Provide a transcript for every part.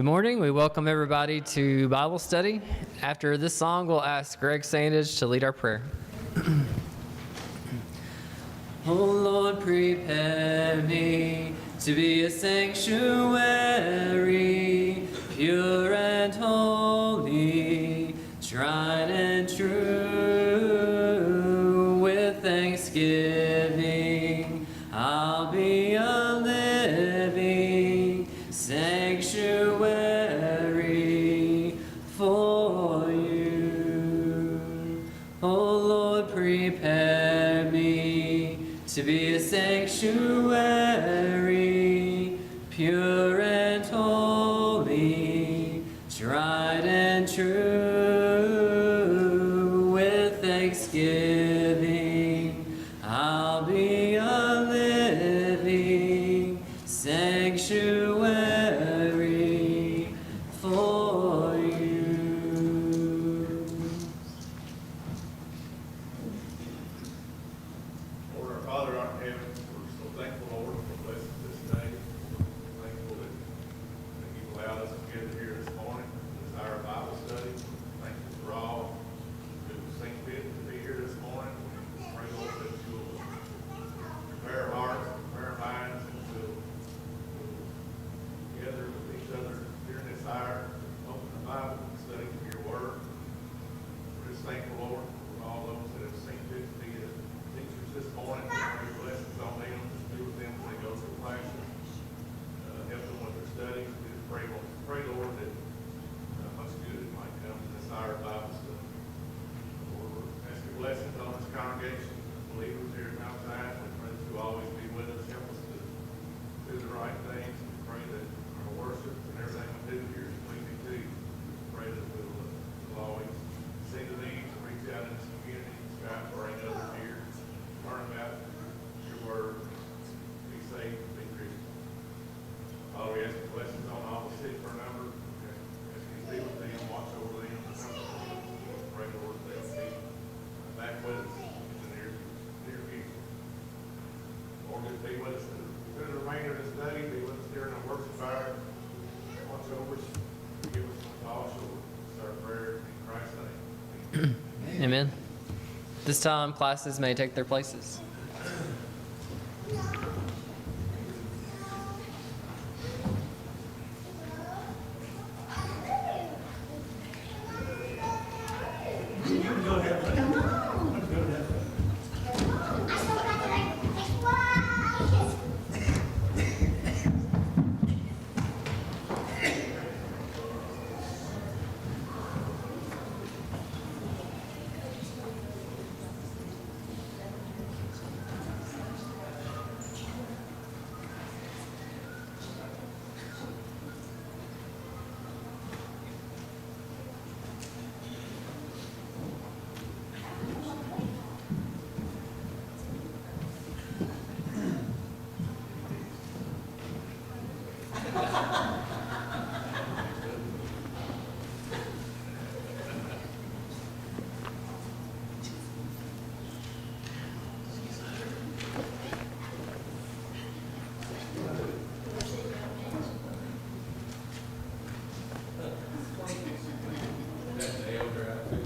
Good morning. We welcome everybody to Bible study. After this song, we'll ask Greg Sandage to lead our prayer. Oh Lord, prepare me to be a sanctuary, pure and holy, tried and true. With thanksgiving, I'll be a living sanctuary for you. Oh Lord, prepare me to be a sanctuary, pure and holy, tried and true. With thanksgiving, I'll be a living sanctuary for you. Lord, our Father art in heaven, we're so thankful, Lord, for blessing this day. We're thankful that you've allowed us to gather here this morning to desire a Bible study. Thankful for all who seem fit to be here this morning. We pray, Lord, that you'll prepare our hearts, prepare our minds, and we'll gather with each other during this hour, open the Bible, and study from your word. We're just thankful, Lord, for all those that have seen fit to be teachers this morning. We pray blessings on them, be with them as they go through classes, help them with their studies. We just pray, Lord, that much good might come from this hour of Bible study. Lord, we're asking blessings on this congregation, believers here at Mount Zion. We pray that you always be with us, help us to do the right things. We pray that our worship and everything we do here is pleasing to you. We pray that we'll always see the needs and reach out in this community, strive to bring others here, learn about your word, be saved, and be Christian. Father, we ask for blessings on all the sick for a number. We ask you to be with them, watch over them, pray, Lord, that they'll be back with us in the near future. Lord, just be with us through the remainder of this day, be with us during our worship hour, watch over us, give us one all short. It's our prayer in Christ's name. Amen. This time, classes may take their places.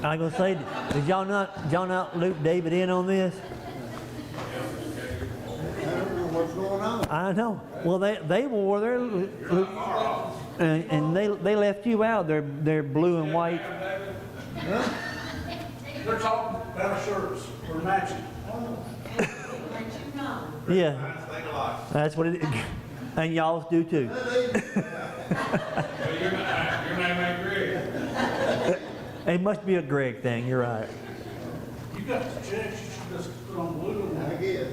I was gonna say, did y'all not loop David in on this? I don't know what's going on. I know. Well, they wore their and they left you out. They're blue and white. They're talking about shirts or matching. Yeah, Think alike. that's what it is. And y'all's do too. Your name ain't Greg. It must be a Greg thing. You're right. You got the checks, you should just put on blue and I white. guess.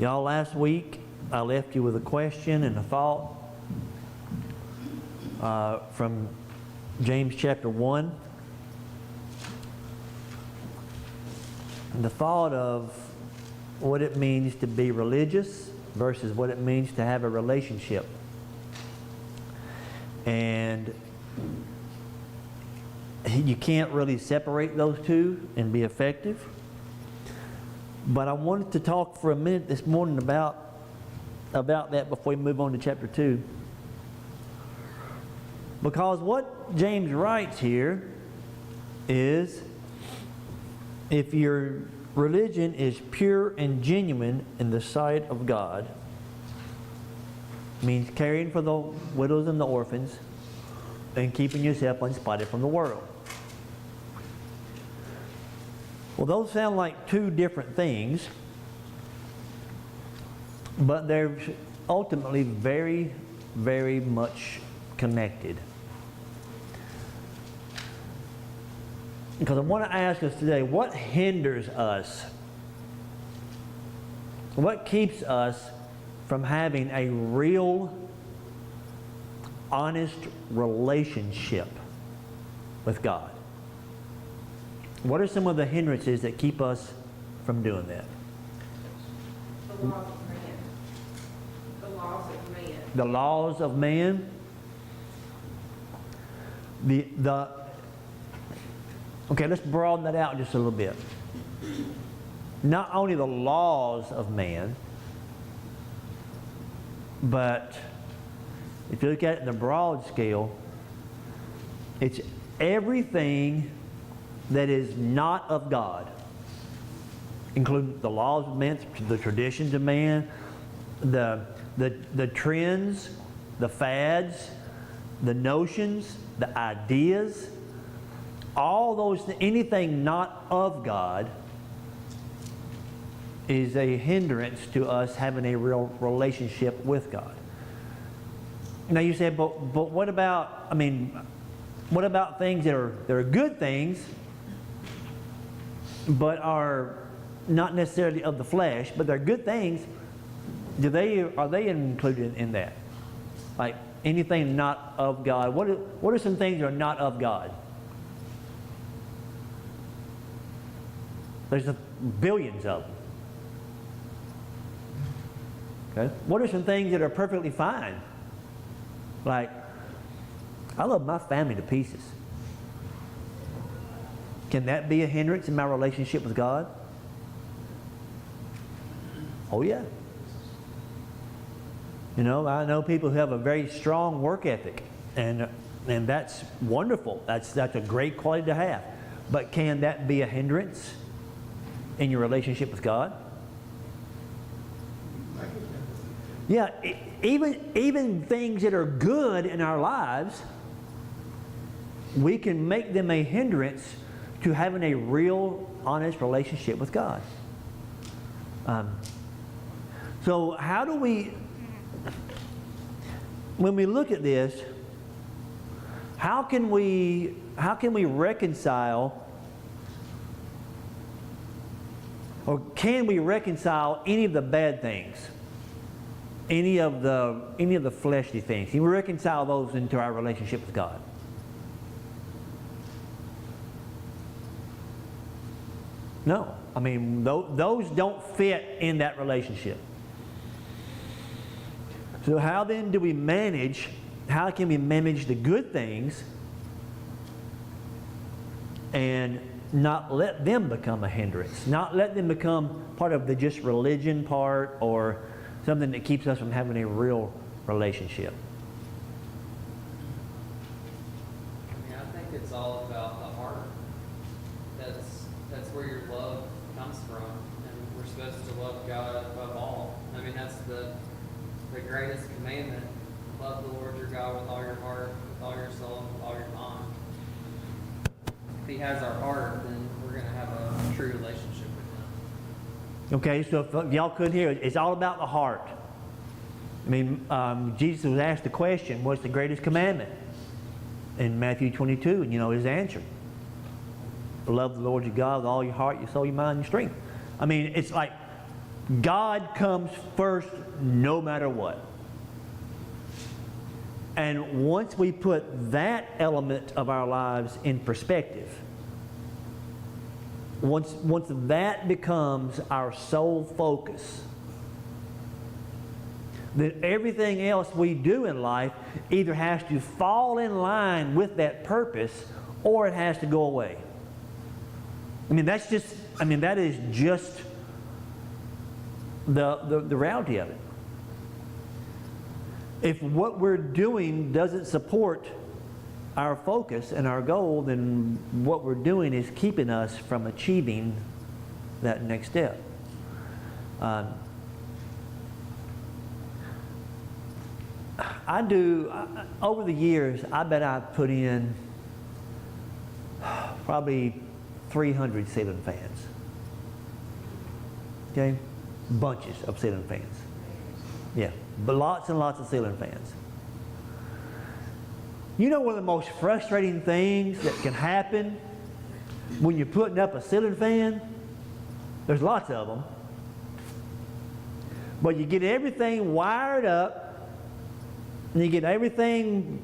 Y'all, last week I left you with a question and a thought from James chapter 1. And the thought of what it means to be religious versus what it means to have a relationship. And you can't really separate those two and be effective. But I wanted to talk for a minute this morning about that before we move on to chapter 2. Because what James writes here is, if your religion is pure and genuine in the sight of God, means caring for the widows and the orphans and keeping yourself unspotted from the world. Well, those sound like two different things, but they're ultimately very, very much connected. Because I want to ask us today, what hinders us? What keeps us from having a real, honest relationship with God? What are some of the hindrances that keep us from doing that? The laws of man. The laws of man. The laws of man. Okay, let's broaden that out just a little bit. Not only the laws of man, but if you look at it in the broad scale, it's everything that is not of God, including the laws of man, the traditions of man, the trends, the fads, the notions, the ideas, all those, anything not of God is a hindrance to us having a real relationship with God. Now you say, but what about, what about things that are good things, but are not necessarily of the flesh, but they're good things? Are they included in that? Like anything not of God? What are some things that are not of God? There's billions of them. Okay? What are some things that are perfectly fine? Like, I love my family to pieces. Can that be a hindrance in my relationship with God? Oh yeah. You know, I know people who have a very strong work ethic, and that's wonderful. That's a great quality to have. But can that be a hindrance in your relationship with God? Yeah, even things that are good in our lives, we can make them a hindrance to having a real, honest relationship with God. So how do we, when we look at this, how can we reconcile, or can we reconcile any of the bad things, any of the fleshly things? Can we reconcile those into our relationship with God? No. Those don't fit in that relationship. So how then do we manage, how can we manage the good things and not let them become a hindrance? Not let them become part of the just religion part or something that keeps us from having a real relationship? I think it's all about the heart. That's where your love comes from, and we're supposed to love God above all. That's the greatest commandment. Love the Lord your God with all your heart, with all your soul, and with all your mind. If He has our heart, then we're going to have a true relationship with Him. Okay, so if y'all couldn't hear it, it's all about the heart. Jesus was asked the question, what's the greatest commandment? In Matthew 22, and his answer. Love the Lord your God with all your heart, your soul, your mind, your strength. It's like God comes first no matter what. And once we put that element of our lives in perspective, once that becomes our sole focus, then everything else we do in life either has to fall in line with that purpose or it has to go away. That is just the reality of it. If what we're doing doesn't support our focus and our goal, then what we're doing is keeping us from achieving that next step. Over the years, I bet I've put in probably 300 ceiling fans. Okay? Bunches of ceiling fans. Yeah, but lots and lots of ceiling fans. You know one of the most frustrating things that can happen when you're putting up a ceiling fan? There's lots of them. But you get everything wired up, and you get everything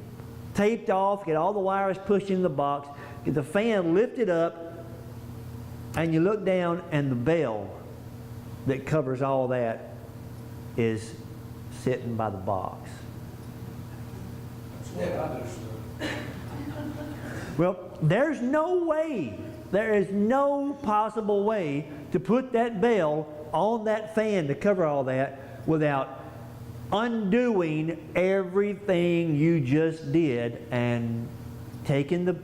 taped off, get all the wires pushed in the box, get the fan lifted up, and you look down and the bell that covers all that is sitting by the box. That's what I do, sir. Well, there's no way, there is no possible way to put that bell on that fan to cover all that without undoing everything you just did and taking the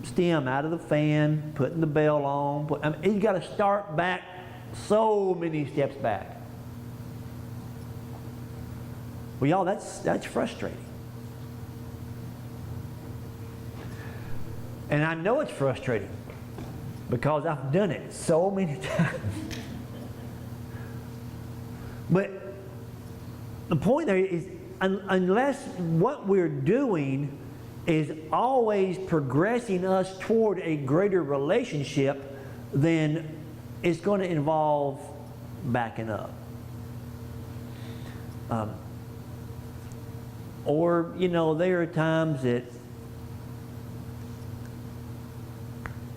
stem out of the fan, putting the bell on. You got to start back so many steps back. Well, y'all, that's frustrating. And I know it's frustrating because I've done it so many times. But the point there is, unless what we're doing is always progressing us toward a greater relationship, then it's going to involve backing up. Or, there are times that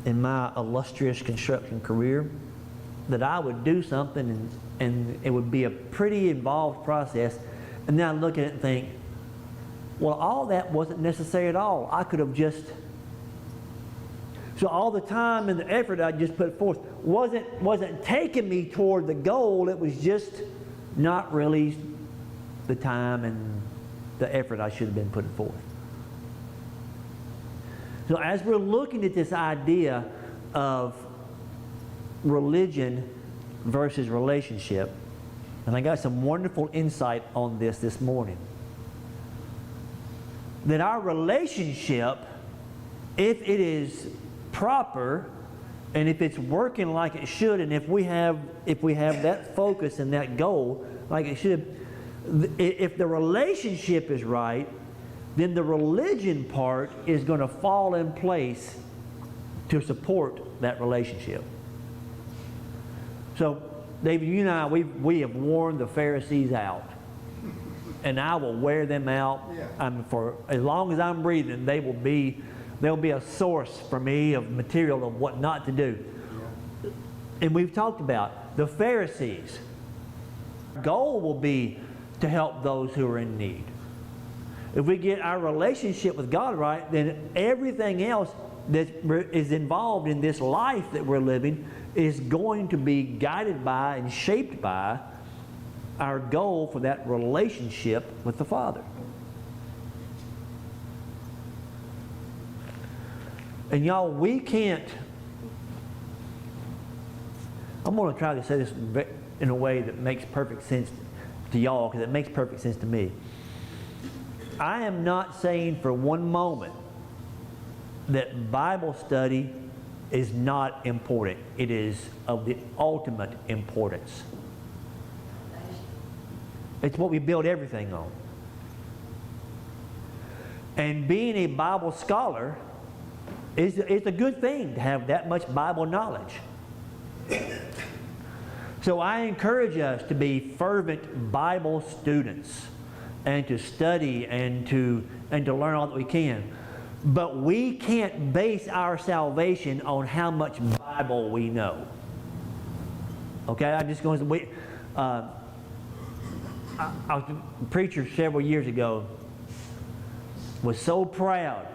in my illustrious construction career that I would do something and it would be a pretty involved process, and then I look at it and think, well, all that wasn't necessary at all. I could have just... So all the time and the effort I just put forth wasn't taking me toward the goal. It was just not really the time and the effort I should have been putting forth. So as we're looking at this idea of religion versus relationship, and I got some wonderful insight on this morning, that our relationship, if it is proper and if it's working like it should, and if we have that focus and that goal like it should, if the relationship is right, then the religion part is going to fall in place to support that relationship. So, David, you and I, we have worn the Pharisees out. And I will wear them out. For as long as I'm breathing, they'll be a source for me of material of what not to do. And we've talked about the Pharisees. Our goal will be to help those who are in need. If we get our relationship with God right, then everything else that is involved in this life that we're living is going to be guided by and shaped by our goal for that relationship with the Father. And y'all, we can't... I'm going to try to say this in a way that makes perfect sense to y'all, because it makes perfect sense to me. I am not saying for one moment that Bible study is not important. It is of the ultimate importance. It's what we build everything on. And being a Bible scholar is a good thing to have that much Bible knowledge. So I encourage us to be fervent Bible students and to study and to learn all that we can. But we can't base our salvation on how much Bible we know. Okay, I'm just going to... I was a preacher several years ago, was so proud.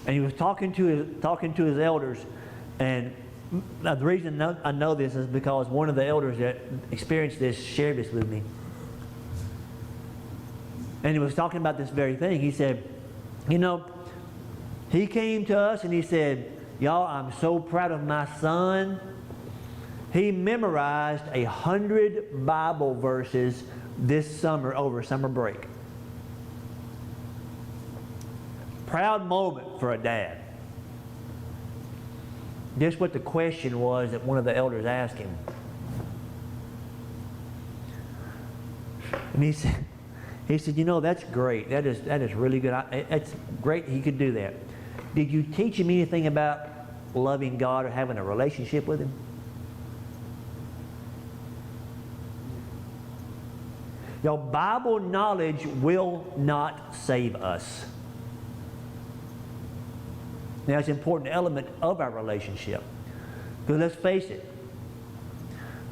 And he was talking to his elders, and Now, the reason I know this is because one of the elders that experienced this shared this with me. And he was talking about this very thing. He said, you know, he came to us and he said, y'all, I'm so proud of my son. He memorized 100 Bible verses this summer over summer break. Proud moment for a dad. Guess what the question was that one of the elders asked him? And he said, you know, that's great. That is really good. It's great he could do that. Did you teach him anything about loving God or having a relationship with Him? Y'all, Bible knowledge will not save us. Now, it's an important element of our relationship. Because let's face it,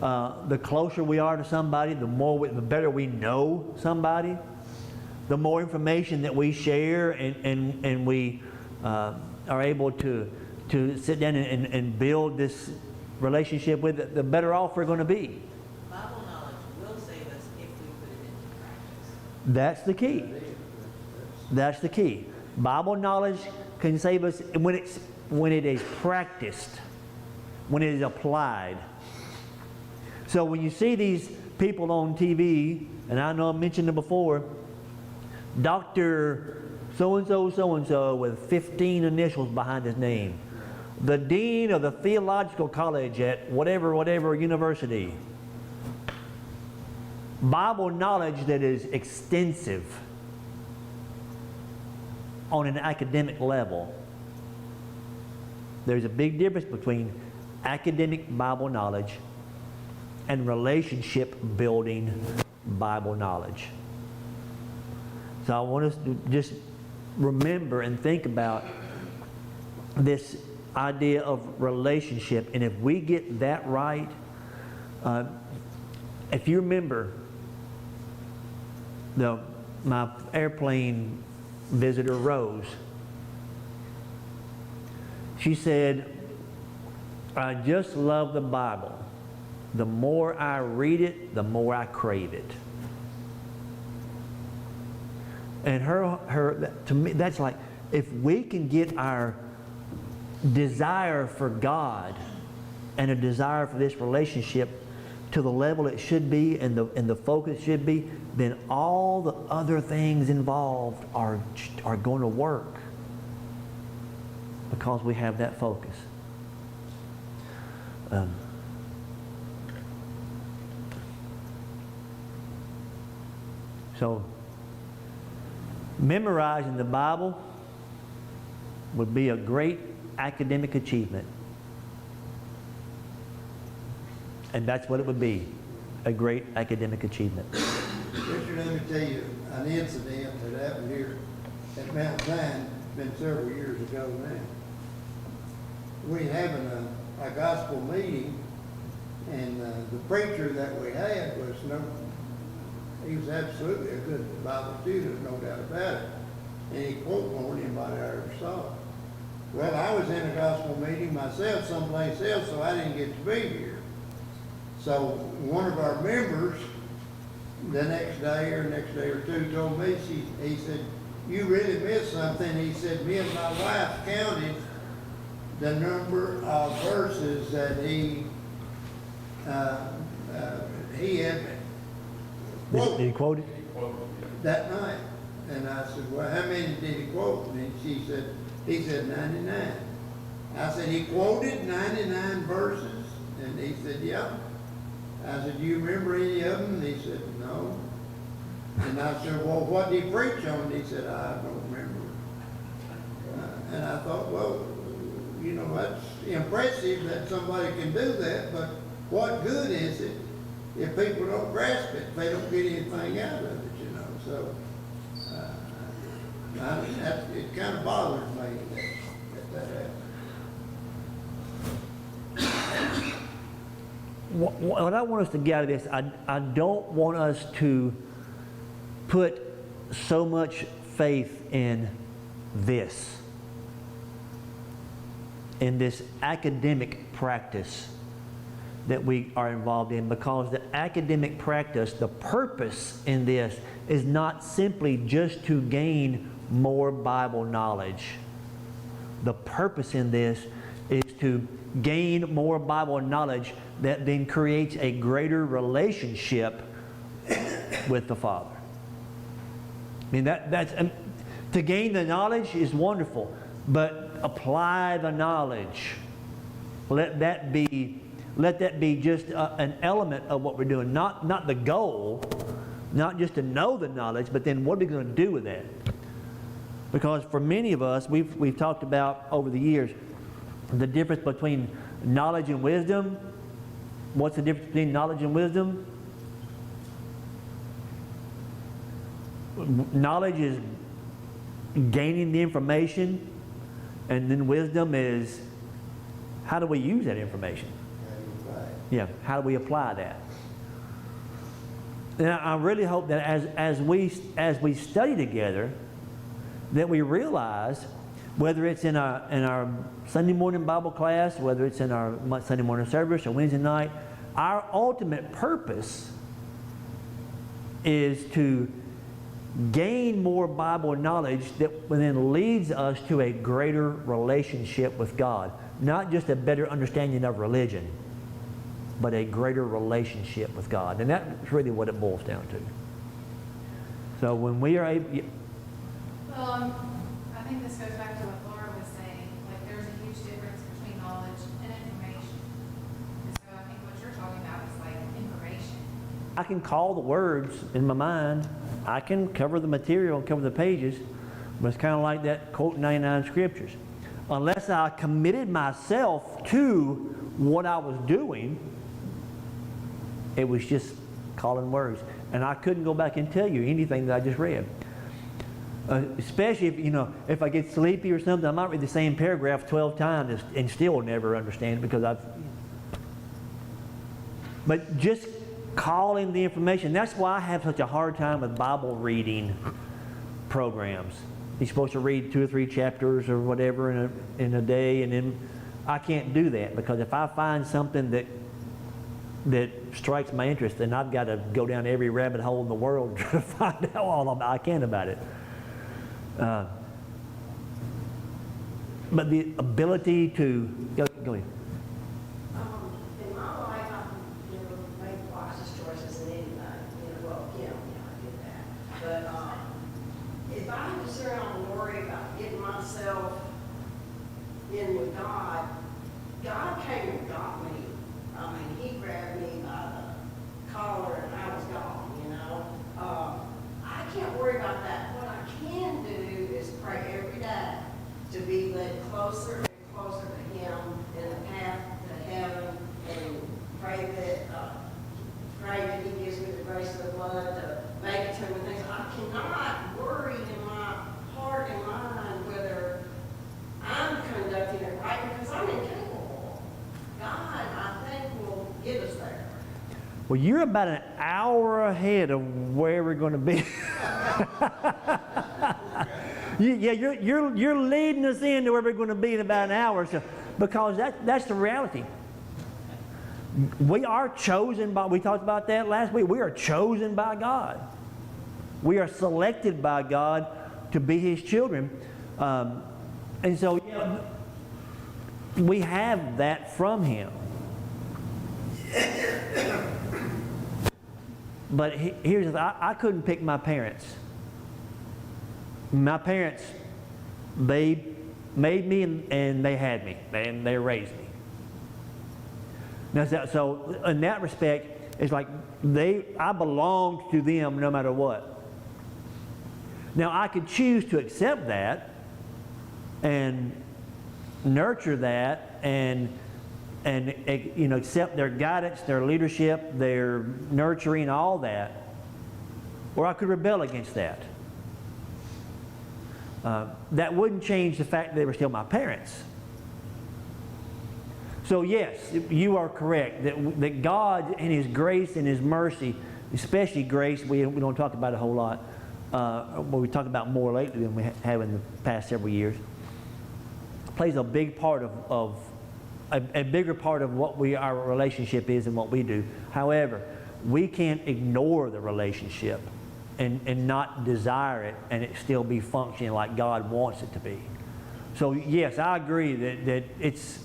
the closer we are to somebody, the better we know somebody, the more information that we share and we are able to sit down and build this relationship with it, the better off we're going to be. Bible knowledge will save us if we put it into practice. That's the key. That's the key. Bible knowledge can save us when it is practiced, when it is applied. So when you see these people on TV, and I know I mentioned it before, Dr. so-and-so, so-and-so with 15 initials behind his name, the dean of the theological college at whatever university. Bible knowledge that is extensive on an academic level. There's a big difference between academic Bible knowledge and relationship building Bible knowledge. So I want us to just remember and think about this idea of relationship, and if we get that right, if you remember my airplane visitor Rose, she said, I just love the Bible. The more I read it, the more I crave it. And to me, that's like, if we can get our desire for God and a desire for this relationship to the level it should be and the focus should be, then all the other things involved are going to work because we have that focus. So memorizing the Bible would be a great academic achievement. And that's what it would be, a great academic achievement. Richard, let me tell you an incident that happened here at Mount Zion. It's been several years ago now. We having a gospel meeting, and the preacher that we had he was absolutely a good Bible student, no doubt about it. And he quoted more than anybody I ever saw. Well, I was in a gospel meeting myself someplace else, so I didn't get to be here. So one of our members, the next day or two, told me, he said, you really missed something. He said, me and my wife counted the number of verses that he had Did he quote it? that night. And I said, well, how many did he quote? And he said 99. I said, he quoted 99 verses? And he said, yeah. I said, do you remember any of them? And he said, no. And I said, well, what did he preach on? And he said, I don't remember. And I thought, well, you know, that's impressive that somebody can do that, but what good is it if people don't grasp it, if they don't get anything out of it, you know? So it kind of bothers me that happened. What I want us to get out of this, I don't want us to put so much faith in this. in this academic practice that we are involved in, because the academic practice, the purpose in this is not simply just to gain more Bible knowledge. The purpose in this is to gain more Bible knowledge that then creates a greater relationship with the Father. I mean, that's to gain the knowledge is wonderful, but apply the knowledge. Let that be just an element of what we're doing, not the goal, not just to know the knowledge, but then what are we going to do with that? Because for many of us, we've talked about over the years the difference between knowledge and wisdom. What's the difference between knowledge and wisdom? Knowledge is gaining the information, and then wisdom is how do we use that information? Yeah, how do we apply that? And I really hope that as we study together, that we realize, whether it's in our Sunday morning Bible class, whether it's in our Sunday morning service or Wednesday night, our ultimate purpose is to gain more Bible knowledge that then leads us to a greater relationship with God. Not just a better understanding of religion, but a greater relationship with God. And that's really what it boils down to. So when we are able... Well, I think this goes back to what Laura was saying. Like, there's a huge difference between knowledge and information. And so I think what you're talking about is like information. I can call the words in my mind. I can cover the material, cover the pages, but it's kind of like that quote 99 scriptures. Unless I committed myself to what I was doing, it was just calling words. And I couldn't go back and tell you anything that I just read. Especially if I get sleepy or something, I might read the same paragraph 12 times and still never understand it because But just calling the information. That's why I have such a hard time with Bible reading programs. You're supposed to read 2 or 3 chapters or whatever in a day, and then I can't do that, because if I find something that strikes my interest, then I've got to go down every rabbit hole in the world to find out all I can about it. But the ability to go ahead. In my life, I've never made wisest choices in anything. I get that. But if I had to sit around and worry about getting myself in with God, God came and got me. I mean, He grabbed me by the collar and I was gone, I can't worry about that. What I can do is pray every day to be led closer and closer to Him in the path to heaven, and pray that He gives me the grace of the blood to make it to Him and things. I cannot worry in my heart and mind whether I'm conducting it right, because I'm incapable. God, I think, will get us there. Well, you're about an hour ahead of where we're going to be. You're leading us into where we're going to be in about an hour, so, because that's the reality. We are chosen by, we talked about that last week, we are chosen by God. We are selected by God to be His children. And so we have that from Him. But here's the thing, I couldn't pick my parents. My parents, they made me and they had me, and they raised me. Now, so in that respect, it's like I belonged to them no matter what. Now, I could choose to accept that and nurture that and accept their guidance, their leadership, their nurturing, all that. Or I could rebel against that. That wouldn't change the fact that they were still my parents. So yes, you are correct that God in His grace and His mercy, especially grace, we don't talk about it a whole lot, but we talk about more lately than we have in the past several years. plays a big part of a bigger part of what our relationship is and what we do. However, we can't ignore the relationship and not desire it and it still be functioning like God wants it to be. So yes, I agree that it's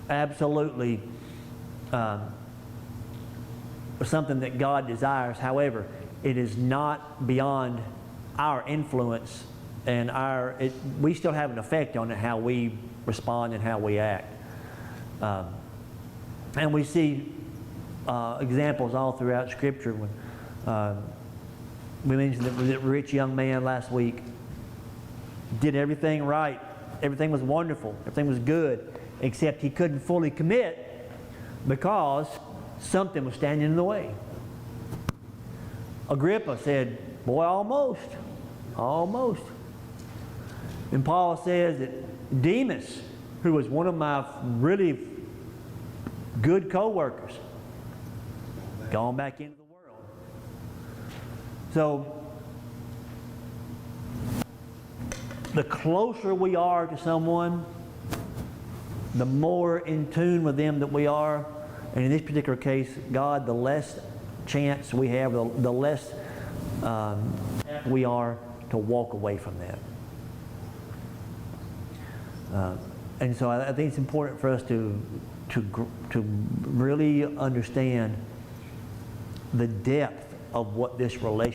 absolutely something that God desires. However, it is not beyond our influence, and we still have an effect on it, how we respond and how we act. And we see examples all throughout Scripture. When we mentioned the rich young man last week did everything right. Everything was wonderful. Everything was good, except he couldn't fully commit because something was standing in the way. Agrippa said, boy, almost. And Paul says that Demas, who was one of my really good co-workers, gone back into the world. So, the closer we are to someone, the more in tune with them that we are. And in this particular case, God, the less chance we have, the less we are to walk away from that. And so I think it's important for us to really understand the depth of what this relationship